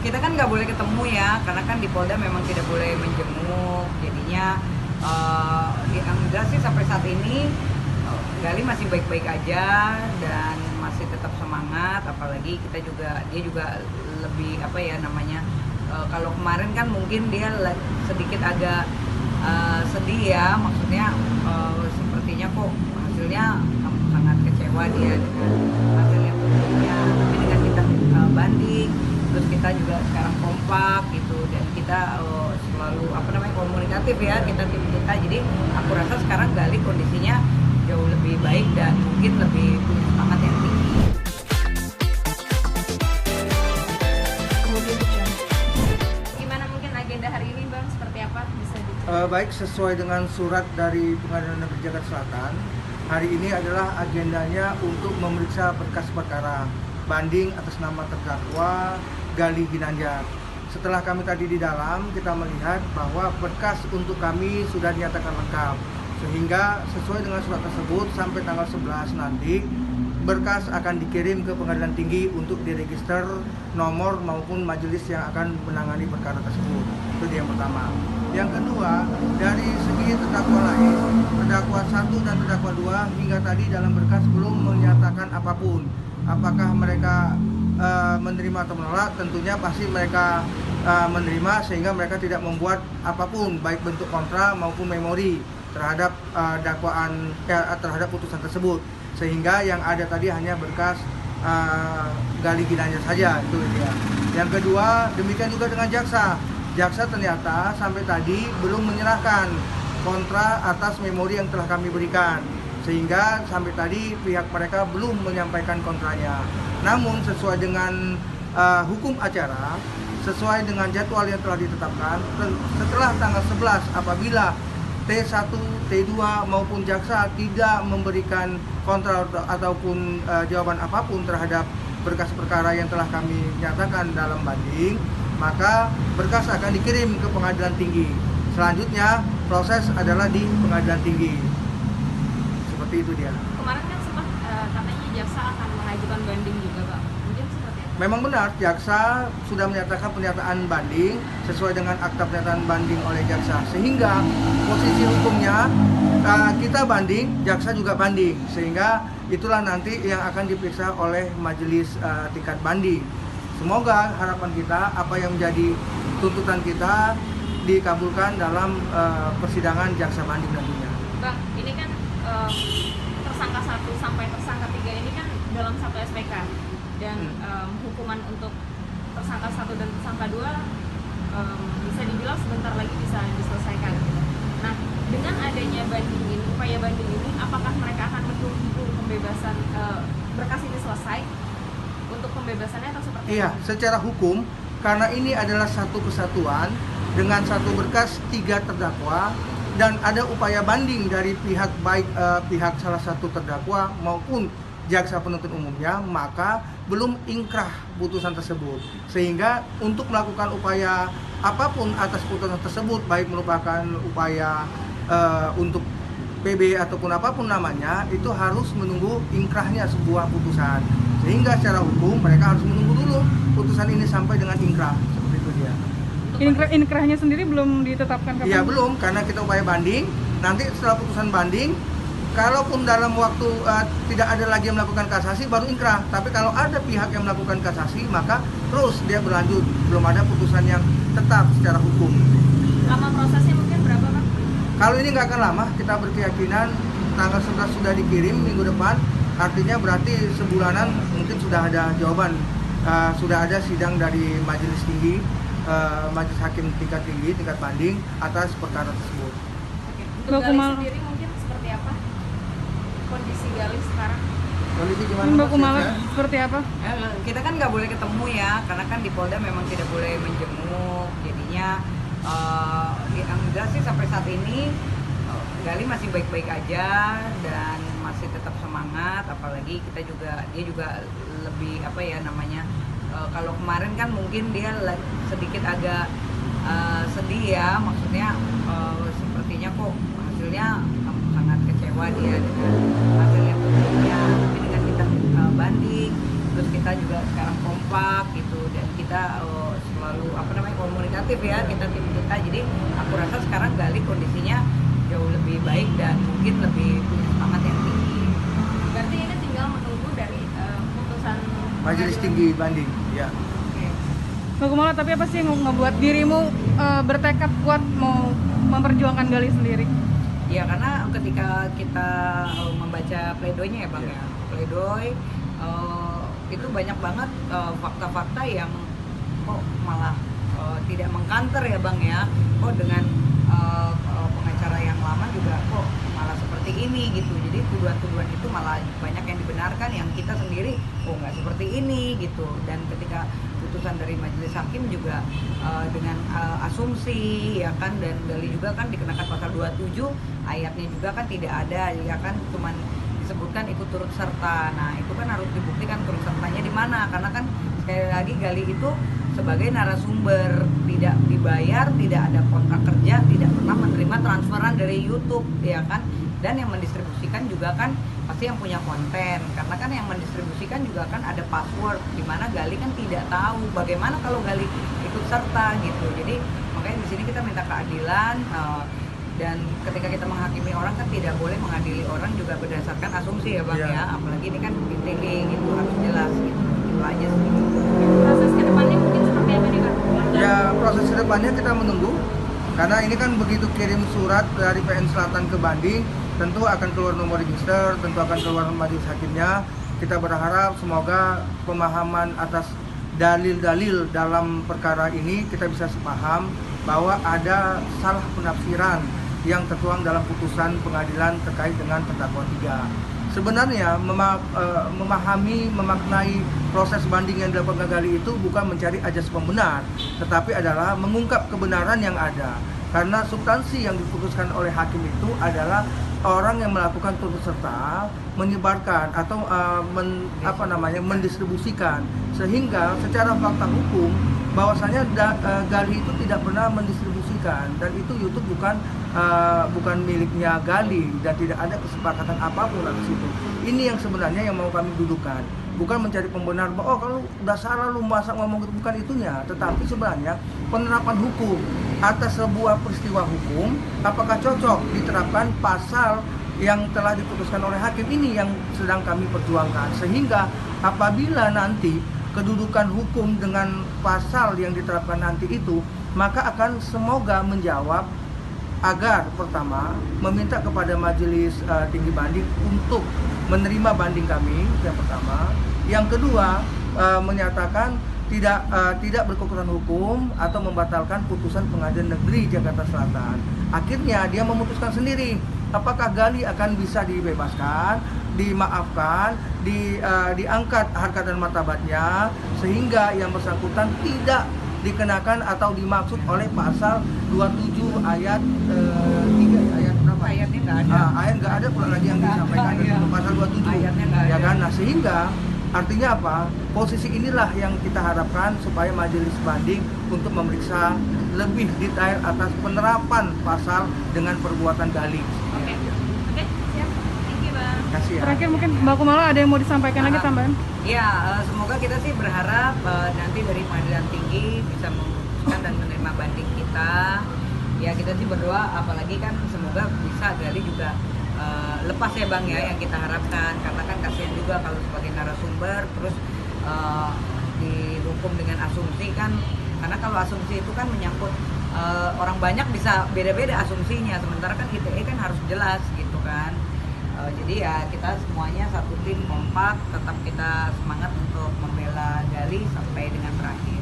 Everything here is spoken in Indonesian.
kita kan nggak boleh ketemu ya, karena kan di Polda memang tidak boleh menjenguk. Jadinya yang jelas sih sampai saat ini Gali masih baik-baik aja dan masih tetap semangat. Apalagi dia juga lebih apa ya namanya, kalau kemarin kan mungkin dia sedikit agak sedih ya, maksudnya sepertinya kok hasilnya sangat kecewa dia dengan hasil yang tentunya. Tapi dengan kita banding, terus kita juga sekarang kompak gitu, dan kita selalu apa namanya komunikatif ya, kita tim kita. Jadi aku rasa sekarang Gali kondisinya jauh lebih baik dan mungkin lebih punya semangat yang tinggi. Gimana mungkin agenda hari ini Bang, seperti apa bisa Baik, sesuai dengan surat dari Pengadilan Negeri Jakarta Selatan, hari ini adalah agendanya untuk memeriksa berkas perkara banding atas nama terdakwa Gali Ginanjar. Setelah kami tadi di dalam, kita melihat bahwa berkas untuk kami sudah dinyatakan lengkap, sehingga sesuai dengan surat tersebut sampai tanggal 11 nanti berkas akan dikirim ke Pengadilan Tinggi untuk diregister nomor maupun majelis yang akan menangani perkara tersebut. Itu yang pertama. Yang kedua, dari segi terdakwa lain, terdakwa 1 dan terdakwa 2 hingga tadi dalam berkas belum menyatakan apapun. Apakah mereka menerima atau menolak? Tentunya pasti mereka menerima, sehingga mereka tidak membuat apapun, baik bentuk kontra maupun memori terhadap dakwaan terhadap putusan tersebut, sehingga yang ada tadi hanya berkas Gali Ginanjar saja, itu dia. Yang kedua, demikian juga dengan jaksa. Jaksa ternyata sampai tadi belum menyerahkan kontra atas memori yang telah kami berikan, sehingga sampai tadi pihak mereka belum menyampaikan kontranya. Namun sesuai dengan hukum acara, sesuai dengan jadwal yang telah ditetapkan, setelah tanggal 11 apabila T1, T2 maupun jaksa tidak memberikan kontra ataupun jawaban apapun terhadap berkas perkara yang telah kami nyatakan dalam banding, maka berkas akan dikirim ke Pengadilan Tinggi. Selanjutnya proses adalah di Pengadilan Tinggi. Seperti itu dia. Kemarin kan sempat katanya jaksa akan mengajukan banding juga Pak. Mungkin seperti apa? Memang benar, jaksa sudah menyatakan pernyataan banding sesuai dengan akta pernyataan banding oleh jaksa, sehingga posisi hukumnya kita banding, jaksa juga banding, sehingga itulah nanti yang akan diperiksa oleh majelis tingkat banding. Semoga harapan kita, apa yang menjadi tuntutan kita dikabulkan dalam persidangan jaksa banding nantinya. Bang, ini kan tersangka 1 sampai tersangka 3 ini kan dalam satu SPK, dan hukuman untuk tersangka 1 dan tersangka 2 bisa dibilang sebentar lagi bisa diselesaikan. Nah, dengan adanya banding ini, upaya banding ini, apakah mereka akan menunggu pembebasan berkas ini selesai untuk pembebasannya atau seperti Iya, apa? secara hukum, karena ini adalah satu kesatuan dengan satu berkas 3 terdakwa, dan ada upaya banding dari pihak baik pihak salah satu terdakwa maupun jaksa penuntut umumnya, maka belum ingkrah putusan tersebut, sehingga untuk melakukan upaya apapun atas putusan tersebut, baik merupakan upaya untuk PB ataupun apapun namanya, itu harus menunggu ingkrahnya sebuah putusan, sehingga secara hukum mereka harus menunggu dulu putusan ini sampai dengan ingkrah. Seperti itu dia. Inkrahnya sendiri belum ditetapkan kapan? Iya, belum, karena kita upaya banding. Nanti setelah putusan banding, kalaupun dalam waktu tidak ada lagi yang melakukan kasasi, baru ingkrah. Tapi kalau ada pihak yang melakukan kasasi, maka terus dia berlanjut. Belum ada putusan yang tetap secara hukum. Lama prosesnya mungkin berapa Bang? Kalau ini nggak akan lama, kita berkeyakinan tanggal 11 sudah dikirim minggu depan. Artinya berarti sebulanan mungkin sudah ada jawaban. Sudah ada sidang dari majelis tinggi, majelis hakim tingkat tinggi, tingkat banding atas perkara tersebut. Oke. Untuk Mbak Gali Kumala sendiri mungkin seperti apa kondisi Gali sekarang? Kondisi gimana? Mbak Mas, Kumala ya? seperti apa? Kita kan nggak boleh ketemu ya, karena kan di Polda memang tidak boleh menjenguk. Jadinya yang jelas sih sampai saat ini Gali masih baik-baik aja dan masih tetap semangat. Apalagi dia juga lebih apa ya namanya, kalau kemarin kan mungkin dia sedikit agak sedih ya, maksudnya sepertinya kok hasilnya sangat kecewa dia dengan hasil yang tentunya. Tapi dengan kita banding, terus kita juga sekarang kompak gitu, dan kita selalu terlalu komunikatif ya tim kita. Jadi aku rasa sekarang Gali kondisinya jauh lebih baik dan mungkin lebih punya semangat yang tinggi. Berarti ini tinggal menunggu dari putusan Majelis Tinggi Banding. Ya. Oke. Mbak Kumala, tapi apa sih yang ngebuat dirimu bertekad kuat mau memperjuangkan Gali sendiri? Ya karena ketika kita membaca pledoinya ya Bang ya, pledoi itu banyak banget fakta-fakta yang kok malah tidak mengkanter ya Bang ya, kok dengan pengacara yang lama juga kok malah seperti ini gitu. Jadi tuduhan-tuduhan itu malah banyak yang dibenarkan, yang kita sendiri nggak seperti ini gitu. Dan ketika putusan dari majelis hakim juga dengan asumsi ya kan, dan Gali juga kan dikenakan pasal 27 ayatnya juga kan tidak ada ya kan, cuman disebutkan ikut turut serta. Nah itu kan harus dibuktikan turut sertanya di mana, karena kan sekali lagi Gali itu sebagai narasumber, tidak dibayar, tidak ada kontrak kerja, tidak pernah menerima transferan dari YouTube ya kan. Dan yang mendistribusikan juga kan pasti yang punya konten, karena kan yang mendistribusikan juga kan ada password, di mana Gali kan tidak tahu bagaimana kalau Gali ikut serta gitu. Jadi makanya di sini kita minta keadilan, dan ketika kita menghakimi orang kan tidak boleh mengadili orang juga berdasarkan asumsi ya Bang ya, apalagi ini kan bukti tinggi gitu, harus jelas gitu. Itu aja sih. Proses kedepannya mungkin seperti apa nih Pak? Ya, proses kedepannya kita menunggu, karena ini kan begitu kirim surat dari PN Selatan ke Banding, tentu akan keluar nomor register, tentu akan keluar majelis hakimnya. Kita berharap semoga pemahaman atas dalil-dalil dalam perkara ini kita bisa sepaham bahwa ada salah penafsiran yang tertuang dalam putusan pengadilan terkait dengan terdakwa 3. Sebenarnya memahami, memaknai proses banding yang dilakukan Gali itu bukan mencari ajas pembenar, tetapi adalah mengungkap kebenaran yang ada. Karena substansi yang diputuskan oleh hakim itu adalah orang yang melakukan turut serta menyebarkan atau mendistribusikan, sehingga secara fakta hukum bahwasanya Gali itu tidak pernah mendistribusikan, dan itu YouTube bukan miliknya Gali dan tidak ada kesepakatan apapun atas itu. Ini yang sebenarnya yang mau kami dudukan, bukan mencari pembenar bahwa kalau udah salah lu masa ngomong itu, bukan itunya, tetapi sebenarnya penerapan hukum atas sebuah peristiwa hukum apakah cocok diterapkan pasal yang telah diputuskan oleh hakim, ini yang sedang kami perjuangkan. Sehingga apabila nanti kedudukan hukum dengan pasal yang diterapkan nanti itu, maka akan semoga menjawab agar pertama meminta kepada majelis tinggi banding untuk menerima banding kami, yang pertama. Yang kedua, menyatakan tidak berkekuatan hukum atau membatalkan putusan Pengadilan Negeri Jakarta Selatan. Akhirnya dia memutuskan sendiri apakah Gali akan bisa dibebaskan, dimaafkan, diangkat harkat dan martabatnya, sehingga yang bersangkutan tidak dikenakan atau dimaksud oleh pasal 27 ayat 3 ayat berapa? Ayatnya nggak ada. Ayat nggak ada, pula lagi yang disampaikan Iya. pasal 27 Ayatnya nggak ya ada. kan. Nah, sehingga artinya apa? Posisi inilah yang kita harapkan supaya majelis banding untuk memeriksa lebih detail atas penerapan pasal dengan perbuatan Gali. Oke, siap. Thank you Bang. Kasih ya. Terakhir mungkin Mbak Kumala ada yang mau disampaikan lagi tambahan? Ya, semoga kita sih berharap nanti dari pengadilan tinggi bisa memutuskan dan menerima banding kita. Ya kita sih berdoa, apalagi kan semoga bisa Gali juga lepas ya Bang ya, yang kita harapkan. Karena kan kasihan juga kalau sebagai narasumber terus dihukum dengan asumsi kan. Karena kalau asumsi itu kan menyangkut orang banyak, bisa beda-beda asumsinya. Sementara kan ITE kan harus jelas gitu kan. Jadi ya kita semuanya satu tim kompak, tetap kita semangat untuk membela Gali sampai dengan terakhir.